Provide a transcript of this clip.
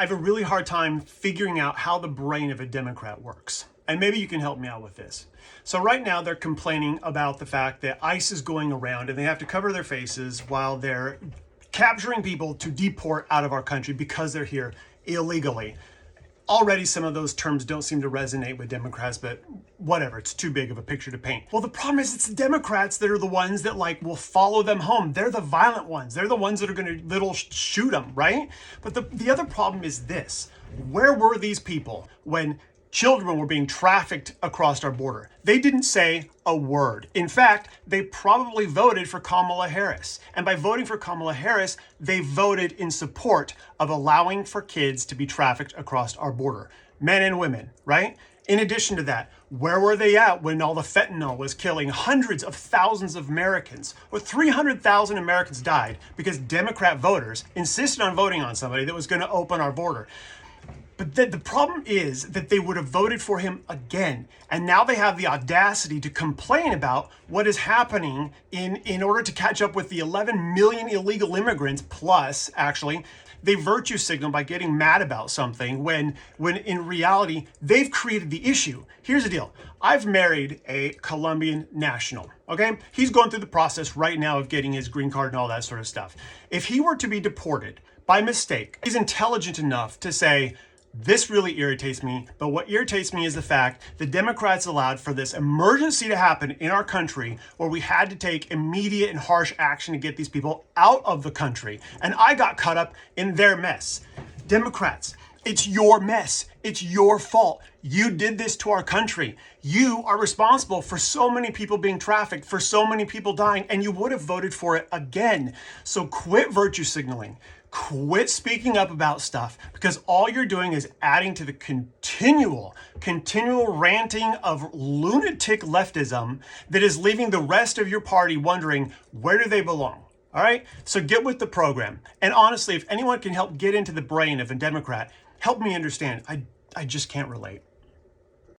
I have a really hard time figuring out how the brain of a Democrat works. And maybe you can help me out with this. So right now they're complaining about the fact that ICE is going around and they have to cover their faces while they're capturing people to deport out of our country because they're here illegally. Already some of those terms don't seem to resonate with Democrats, but whatever, it's too big of a picture to paint. Well, the problem is it's the Democrats that are the ones that will follow them home. They're the violent ones. They're the ones that are going to shoot them, right? But the other problem is this. Where were these people when children were being trafficked across our border? They didn't say a word. In fact, they probably voted for Kamala Harris. And by voting for Kamala Harris, they voted in support of allowing for kids to be trafficked across our border. Men and women, right? In addition to that, where were they at when all the fentanyl was killing hundreds of thousands of Americans? Or 300,000 Americans died because Democrat voters insisted on voting on somebody that was going to open our border. But the problem is that they would have voted for him again. And now they have the audacity to complain about what is happening in order to catch up with the 11 million illegal immigrants plus, actually, they virtue signal by getting mad about something when in reality, they've created the issue. Here's the deal. I've married a Colombian national, okay? He's going through the process right now of getting his green card and all that sort of stuff. If he were to be deported by mistake, he's intelligent enough to say, this really irritates me, but what irritates me is the fact the Democrats allowed for this emergency to happen in our country where we had to take immediate and harsh action to get these people out of the country. And I got caught up in their mess. Democrats, it's your mess. It's your fault. You did this to our country. You are responsible for so many people being trafficked, for so many people dying, and you would have voted for it again. So quit virtue signaling. Quit speaking up about stuff because all you're doing is adding to the continual ranting of lunatic leftism that is leaving the rest of your party wondering, where do they belong? All right, so get with the program. And honestly, if anyone can help get into the brain of a Democrat, help me understand. I just can't relate.